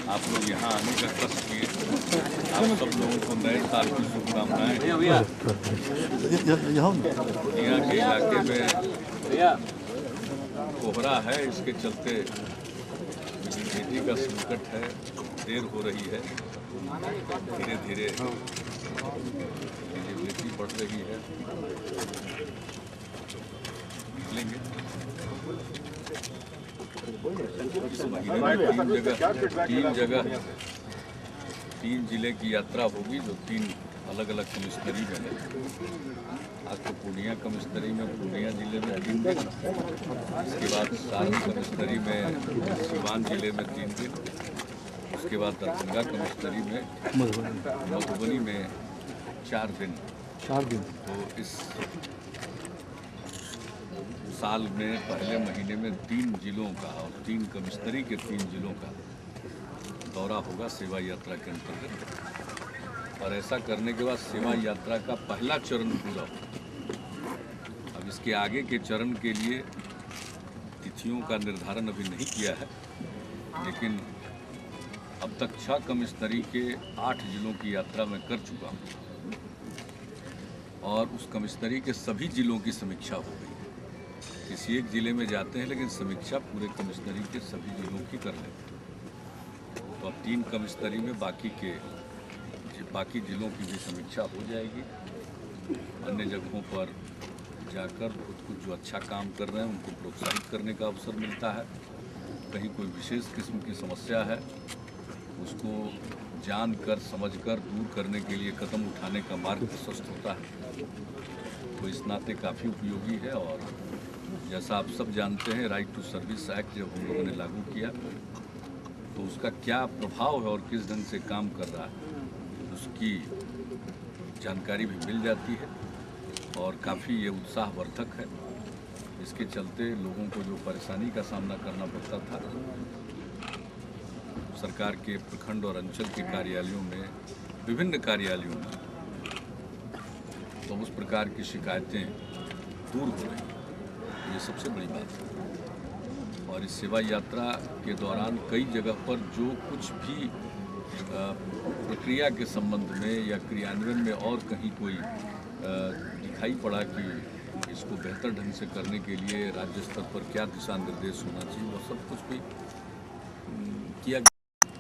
आप लोग यहाँ आने का कष्ट किए। आप सब लोगों को नए साल की शुभकामनाएं। यहाँ के इलाके में कोहरा है, इसके चलते बिजली का संकट है, देर हो रही है। धीरे धीरे बिजली बढ़ रही है। निकलेंगे इस महीने में तीन जिले की यात्रा होगी, जो 3 अलग अलग कमिश्नरी में है। आज तो पूर्णिया कमिश्नरी में, पूर्णिया जिले में 3 दिन, इसके बाद सारण कमिश्नरी में, सिवान जिले में 3 दिन, उसके बाद दरभंगा कमिश्नरी में, मधुबनी में 4 दिन। तो इस साल में पहले महीने में 3 जिलों का और 3 कमिश्नरी के 3 जिलों का दौरा होगा सेवा यात्रा के अंतर्गत। और ऐसा करने के बाद सेवा यात्रा का पहला चरण पूरा होगा। अब इसके आगे के चरण के लिए तिथियों का निर्धारण अभी नहीं किया है, लेकिन अब तक 6 कमिश्नरी के 8 जिलों की यात्रा मैं कर चुका हूँ और उस कमिश्नरी के सभी जिलों की समीक्षा हो गई। किसी एक जिले में जाते हैं लेकिन समीक्षा पूरे कमिश्नरी के सभी जिलों की कर लेते हैं। तो अब 3 कमिश्नरी में बाकी जिलों की भी समीक्षा हो जाएगी। अन्य जगहों पर जाकर कुछ जो अच्छा काम कर रहे हैं उनको प्रोत्साहित करने का अवसर मिलता है। कहीं कोई विशेष किस्म की समस्या है, उसको जानकर समझकर दूर करने के लिए कदम उठाने का मार्ग प्रशस्त होता है। तो इस नाते काफ़ी उपयोगी है। और जैसा आप सब जानते हैं, राइट टू सर्विस एक्ट जब हम लोगों ने लागू किया तो उसका क्या प्रभाव है और किस ढंग से काम कर रहा है, उसकी जानकारी भी मिल जाती है और काफ़ी ये उत्साहवर्धक है। इसके चलते लोगों को जो परेशानी का सामना करना पड़ता था, सरकार के प्रखंड और अंचल के कार्यालयों में, विभिन्न कार्यालयों में, तो उस प्रकार की शिकायतें दूर हो रही हैं। ये सबसे बड़ी बात है। और इस सेवा यात्रा के दौरान कई जगह पर जो कुछ भी प्रक्रिया के संबंध में या क्रियान्वयन में और कहीं कोई दिखाई पड़ा कि इसको बेहतर ढंग से करने के लिए राज्य स्तर पर क्या दिशा निर्देश होना चाहिए, वो सब कुछ भी किया गया।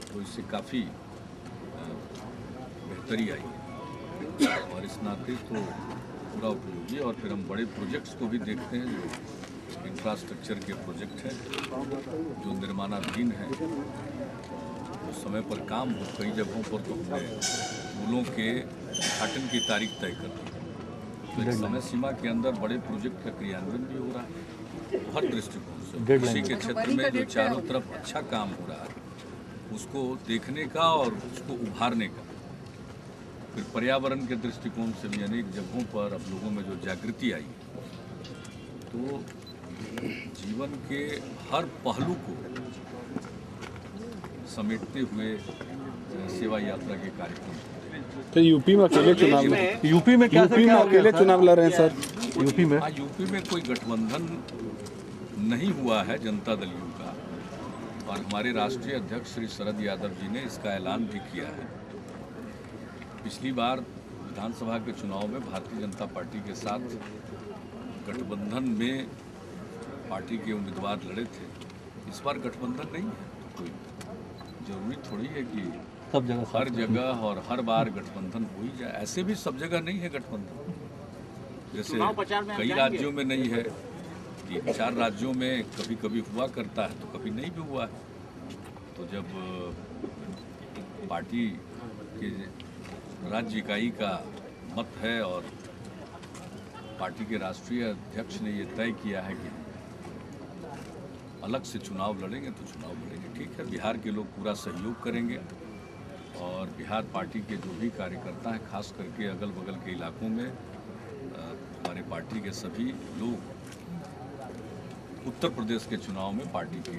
तो इससे काफ़ी बेहतरी आई और इस नाते तो पूरा उपयोगी। और फिर हम बड़े प्रोजेक्ट्स को भी देखते हैं, जो इंफ्रास्ट्रक्चर के प्रोजेक्ट हैं, जो निर्माणाधीन हैं, तो समय पर काम हो। कई जगहों पर तो हमने पुलों के उद्घाटन की तारीख तय कर दी। तो एक समय सीमा के अंदर बड़े प्रोजेक्ट का क्रियान्वयन भी हो रहा है। तो हर दृष्टिकोण से कृषि के क्षेत्र में जो चारों तरफ अच्छा काम हो रहा है, उसको देखने का और उसको उभारने का। फिर पर्यावरण के दृष्टिकोण से भी अनेक जगहों पर अब लोगों में जो जागृति आई, तो जीवन के हर पहलू को समेटते हुए सेवा यात्रा के कार्यक्रम। तो यूपी में अकेले चुनाव में अकेले चुनाव लड़ रहे हैं सर? यूपी में कोई गठबंधन नहीं हुआ है जनता दल यू का, और हमारे राष्ट्रीय अध्यक्ष श्री शरद यादव जी ने इसका ऐलान भी किया है। पिछली बार विधानसभा के चुनाव में भारतीय जनता पार्टी के साथ गठबंधन में पार्टी के उम्मीदवार लड़े थे। इस बार गठबंधन नहीं है, तो कोई जरूरी थोड़ी है कि हर जगह और हर बार गठबंधन हो ही जाए। ऐसे भी सब जगह नहीं है गठबंधन, जैसे कई राज्यों में नहीं है। 3-4 राज्यों में कभी कभी हुआ करता है, तो कभी नहीं भी हुआ है। तो जब पार्टी के राज्य इकाई का मत है और पार्टी के राष्ट्रीय अध्यक्ष ने ये तय किया है कि अलग से चुनाव लड़ेंगे, तो चुनाव लड़ेंगे। ठीक है, बिहार के लोग पूरा सहयोग करेंगे और बिहार पार्टी के जो भी कार्यकर्ता हैं, खास करके अगल बगल के इलाकों में हमारे पार्टी के सभी लोग उत्तर प्रदेश के चुनाव में पार्टी के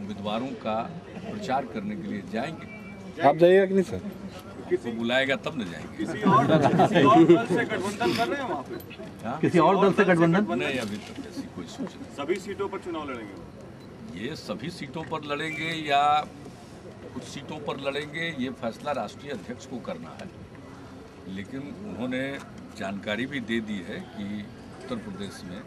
उम्मीदवारों का प्रचार करने के लिए जाएंगे। आप जाइएगा कि नहीं सर? तो बुलाएगा तब न जाएंगे। किसी और दल से गठबंधन कर रहे हैं वहाँ पे? किसी और दल से गठबंधन नहीं, अभी तक ऐसी कोई सूचना। सभी सीटों पर चुनाव लड़ेंगे? ये सभी सीटों पर लड़ेंगे या कुछ सीटों पर लड़ेंगे ये फैसला राष्ट्रीय अध्यक्ष को करना है, लेकिन उन्होंने जानकारी भी दे दी है कि उत्तर प्रदेश में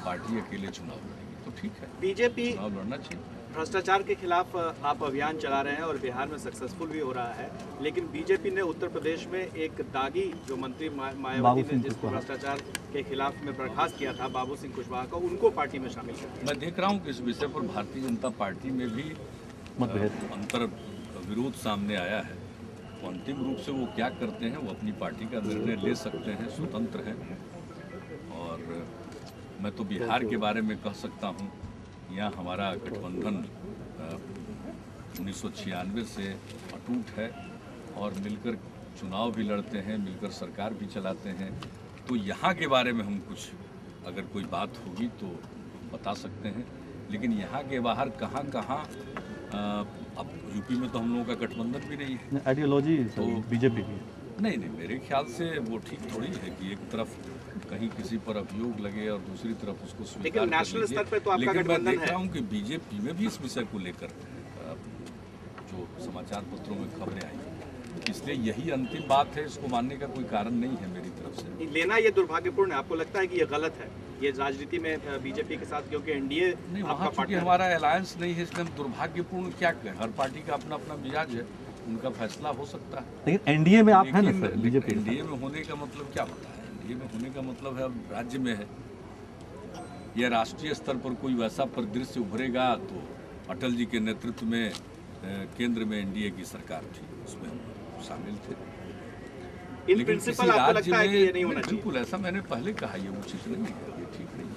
पार्टी अकेले चुनाव लड़ेगी, तो ठीक है, बीजेपी चुनाव लड़ना चाहिए। भ्रष्टाचार के खिलाफ आप अभियान चला रहे हैं और बिहार में सक्सेसफुल भी हो रहा है, लेकिन बीजेपी ने उत्तर प्रदेश में एक दागी जो मंत्री मायावती ने जिसको भ्रष्टाचार के खिलाफ में बर्खास्त किया था, बाबू सिंह कुशवाहा को, उनको पार्टी में शामिल कर दिया। मैं देख रहा हूँ कि इस विषय पर भारतीय जनता पार्टी में भी अंतर विरोध सामने आया है। तो अंतिम रूप से वो क्या करते हैं, वो अपनी पार्टी का निर्णय ले सकते हैं, स्वतंत्र हैं। और मैं तो बिहार के बारे में कह सकता हूँ, यहाँ हमारा गठबंधन 1996 से अटूट है और मिलकर चुनाव भी लड़ते हैं, मिलकर सरकार भी चलाते हैं। तो यहाँ के बारे में हम कुछ अगर कोई बात होगी तो बता सकते हैं, लेकिन यहाँ के बाहर कहाँ अब यूपी में तो हम लोगों का गठबंधन भी नहीं है। आइडियोलॉजी तो बीजेपी की नहीं, मेरे ख्याल से वो ठीक थोड़ी है कि एक तरफ कहीं किसी पर अभियोग लगे और दूसरी तरफ उसको स्वीकार कर नेशनल लीजिए। स्तर पे तो आपका लेकिन मैं गठबंधन देख है। रहा हूँ कि बीजेपी में भी इस विषय को लेकर जो समाचार पत्रों में खबरें आई, इसलिए यही अंतिम बात है, इसको मानने का कोई कारण नहीं है मेरी तरफ से। लेना ये दुर्भाग्यपूर्ण है, आपको लगता है कि ये गलत है ये राजनीति में बीजेपी के साथ, क्योंकि एनडीए नहीं, आपका वहाँ चूंकि पार्टनर है। हमारा अलायंस नहीं है, इसलिए हम दुर्भाग्यपूर्ण क्या कहें। हर पार्टी का अपना अपना मिजाज है, उनका फैसला हो सकता है। लेकिन एनडीए में आप हैं ना सर, बीजेपी एनडीए में होने का मतलब क्या होता है? एनडीए में होने का मतलब है अब राज्य में है या राष्ट्रीय स्तर पर कोई वैसा परिदृश्य उभरेगा तो अटल जी के नेतृत्व में केंद्र में एनडीए की सरकार थी, उसमें हम शामिल थे। इन प्रिंसिपल आपको लगता है कि ये नहीं होना चाहिए? बिल्कुल ऐसा मैंने पहले कहा, ये उचित नहीं है, ये ठीक नहीं है,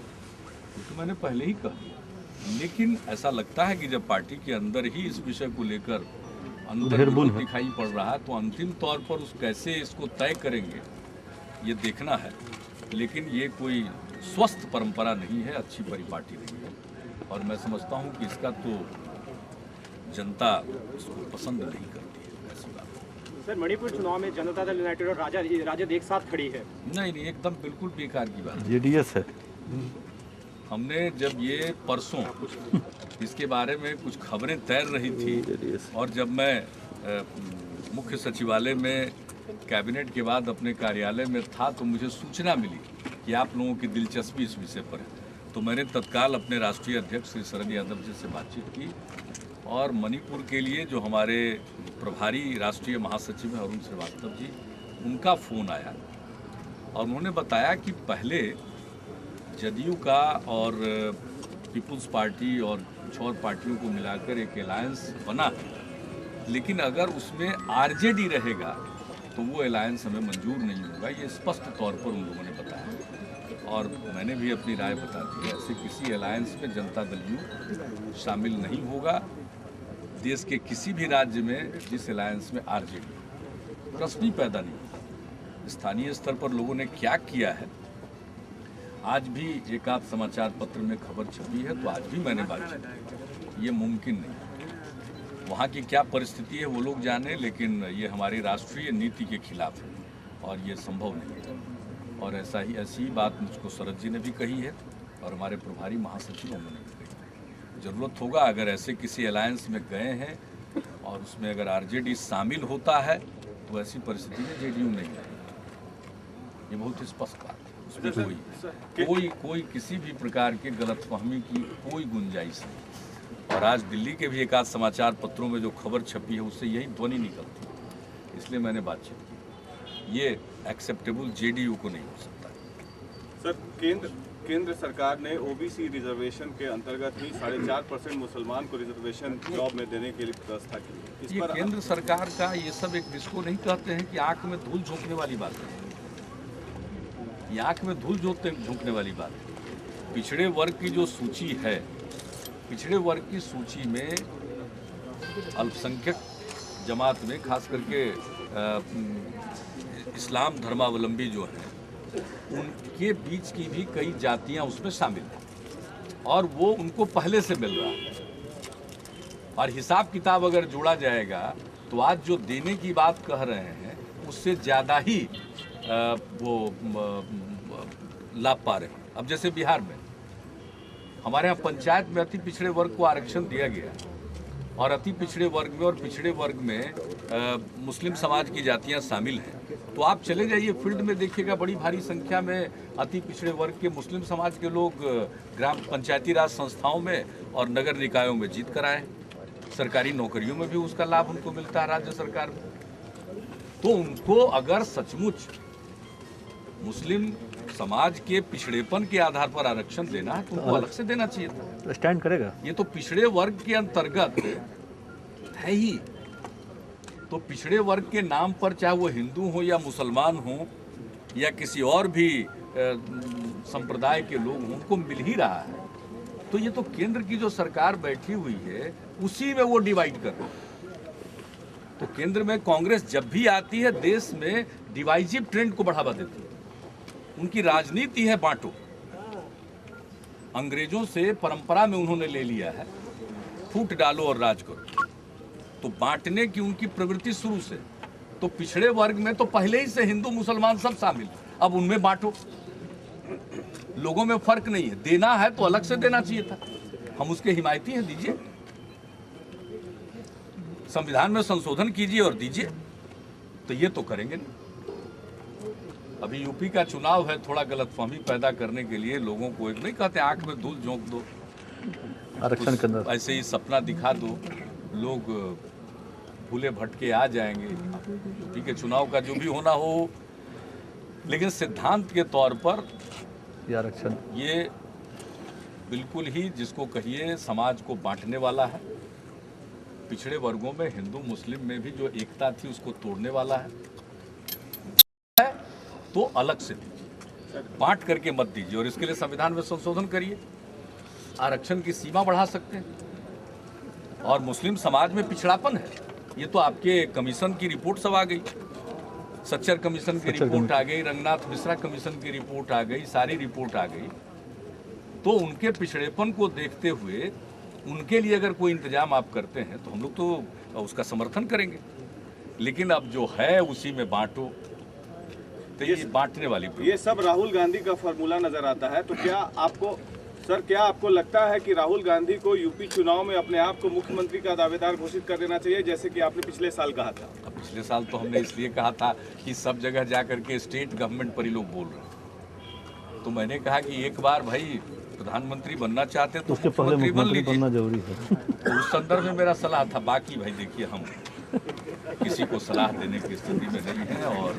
तो मैंने पहले ही कहा। लेकिन ऐसा लगता है कि जब पार्टी के अंदर ही इस विषय को लेकर अंतर दिखाई पड़ रहा है, तो अंतिम तौर पर उस कैसे इसको तय करेंगे ये देखना है। लेकिन ये कोई स्वस्थ परंपरा नहीं है, अच्छी परिपाटी नहीं है, और मैं समझता हूँ कि इसका तो जनता इसको पसंद नहीं करती है, ऐसी बात है। सर, मणिपुर चुनाव में जनता दल यूनाइटेड और राजद एक साथ खड़ी है। नहीं, एकदम बिल्कुल बेकार की बात है। जेडीएस है। हमने जब ये परसों इसके बारे में कुछ खबरें तैर रही थी और जब मैं मुख्य सचिवालय में कैबिनेट के बाद अपने कार्यालय में था, तो मुझे सूचना मिली कि आप लोगों की दिलचस्पी इस विषय पर है। तो मैंने तत्काल अपने राष्ट्रीय अध्यक्ष श्री शरद यादव जी से बातचीत की और मणिपुर के लिए जो हमारे प्रभारी राष्ट्रीय महासचिव हैं अरुण श्रीवास्तव जी, उनका फ़ोन आया और उन्होंने बताया कि पहले जदयू का और पीपुल्स पार्टी और कुछ और पार्टियों को मिलाकर एक अलायंस बना, लेकिन अगर उसमें आरजेडी रहेगा तो वो अलायंस हमें मंजूर नहीं होगा। ये स्पष्ट तौर पर उन लोगों ने बताया और मैंने भी अपनी राय बता दी है। ऐसे किसी अलायंस में जनता दल यू शामिल नहीं होगा। देश के किसी भी राज्य में जिस अलायंस में आरजेडी, प्रश्न ही पैदा नहीं होगा। स्थानीय स्तर पर लोगों ने क्या किया है, आज भी एक आध समाचार पत्र में खबर छपी है, तो आज भी मैंने बातचीत की। ये मुमकिन नहीं, वहाँ की क्या परिस्थिति है वो लोग जाने, लेकिन ये हमारी राष्ट्रीय नीति के खिलाफ है और ये संभव नहीं है। और ऐसी ही बात मुझको शरद जी ने भी कही है और हमारे प्रभारी महासचिव उन्होंने भी कही। ज़रूरत होगा अगर ऐसे किसी अलायंस में गए हैं और उसमें अगर आरजेडी शामिल होता है तो ऐसी परिस्थिति में जेडीयू नहीं रहेगी। ये बहुत स्पष्ट बात है, उसमें कोई किसी भी प्रकार के गलतफहमी की कोई गुंजाइश नहीं। और आज दिल्ली के भी एक आध समाचार पत्रों में जो खबर छपी है उससे यही ध्वनि निकलती है, इसलिए मैंने बातचीत की। ये एक्सेप्टेबल जेडीयू को नहीं हो सकता। सर, केंद्र सरकार ने ओबीसी रिजर्वेशन के अंतर्गत ही 4.5% मुसलमान को रिजर्वेशन जॉब में देने के लिए व्यवस्था की। ये केंद्र सरकार का ये सब एक जिसको नहीं कहते हैं कि आंख में धूल झोंकने वाली बात है। ये आंख में धूल झोंकने वाली बात है। पिछड़े वर्ग की जो सूची है, पिछड़े वर्ग की सूची में अल्पसंख्यक जमात में खास करके इस्लाम धर्मावलंबी जो हैं उनके बीच की भी कई जातियां उसमें शामिल हैं और वो उनको पहले से मिल रहा है। और हिसाब किताब अगर जोड़ा जाएगा तो आज जो देने की बात कह रहे हैं उससे ज़्यादा ही वो लाभ पा रहे हैं। अब जैसे बिहार में हमारे यहाँ पंचायत में अति पिछड़े वर्ग को आरक्षण दिया गया और अति पिछड़े वर्ग में और पिछड़े वर्ग में मुस्लिम समाज की जातियां शामिल हैं। तो आप चले जाइए फील्ड में, देखिएगा बड़ी भारी संख्या में अति पिछड़े वर्ग के मुस्लिम समाज के लोग ग्राम पंचायती राज संस्थाओं में और नगर निकायों में जीत कर आए। सरकारी नौकरियों में भी उसका लाभ उनको मिलता है राज्य सरकार में। तो उनको अगर सचमुच मुस्लिम समाज के पिछड़ेपन के आधार पर आरक्षण देना है तो उनको अलग से देना चाहिए था। स्टैंड करेगा। ये तो पिछड़े वर्ग के अंतर्गत है ही। तो पिछड़े वर्ग के नाम पर चाहे वो हिंदू हो या मुसलमान हो या किसी और भी संप्रदाय के लोग हों, उनको मिल ही रहा है। तो ये तो केंद्र की जो सरकार बैठी हुई है उसी में वो डिवाइड कर रही है। तो केंद्र में कांग्रेस जब भी आती है देश में डिवाइजिव ट्रेंड को बढ़ावा देती है। उनकी राजनीति है बांटो। अंग्रेजों से परंपरा में उन्होंने ले लिया है फूट डालो और राज करो। तो बांटने की उनकी प्रवृत्ति शुरू से। तो पिछड़े वर्ग में तो पहले ही से हिंदू मुसलमान सब शामिल, अब उनमें बांटो। लोगों में फर्क नहीं है, देना है तो अलग से देना चाहिए था। हम उसके हिमायती हैं, दीजिए। संविधान में संशोधन कीजिए और दीजिए। तो ये तो करेंगे नहीं। अभी यूपी का चुनाव है, थोड़ा गलतफहमी पैदा करने के लिए लोगों को, एक नहीं कहते आंख में धूल झोंक दो, आरक्षण के अंदर ऐसे ही सपना दिखा दो, लोग भूले भटके आ जाएंगे। यूपी के चुनाव का जो भी होना हो, लेकिन सिद्धांत के तौर पर आरक्षण ये बिल्कुल ही जिसको कहिए समाज को बांटने वाला है। पिछड़े वर्गों में हिंदू मुस्लिम में भी जो एकता थी उसको तोड़ने वाला है। तो अलग से दीजिए, बांट करके मत दीजिए। और इसके लिए संविधान में संशोधन करिए, आरक्षण की सीमा बढ़ा सकते हैं। और मुस्लिम समाज में पिछड़ापन है, ये तो आपके कमीशन की रिपोर्ट सब आ गई। सच्चर कमीशन की रिपोर्ट आ गई, रंगनाथ मिश्रा कमीशन की रिपोर्ट आ गई, सारी रिपोर्ट आ गई। तो उनके पिछड़ेपन को देखते हुए उनके लिए अगर कोई इंतजाम आप करते हैं तो हम लोग तो उसका समर्थन करेंगे। लेकिन अब जो है उसी में बांटो, तो ये बांटने वाली ये सब राहुल गांधी का फॉर्मूला नजर आता है। तो क्या आपको लगता है कि राहुल गांधी को यूपी चुनाव में अपने आप को मुख्यमंत्री का दावेदार घोषित कर देना चाहिए, जैसे कि आपने पिछले साल कहा था? पिछले साल तो हमने इसलिए कहा था कि सब जगह जा करके स्टेट गवर्नमेंट पर ही लोग बोल रहे हैं। तो मैंने कहा कि एक बार भाई प्रधानमंत्री बनना चाहते तो उसके पहले मुख्यमंत्री बनना जरूरी है। तो उस संदर्भ में मेरा सलाह था। बाकी भाई देखिए, हम किसी को सलाह देने की स्थिति में नहीं है और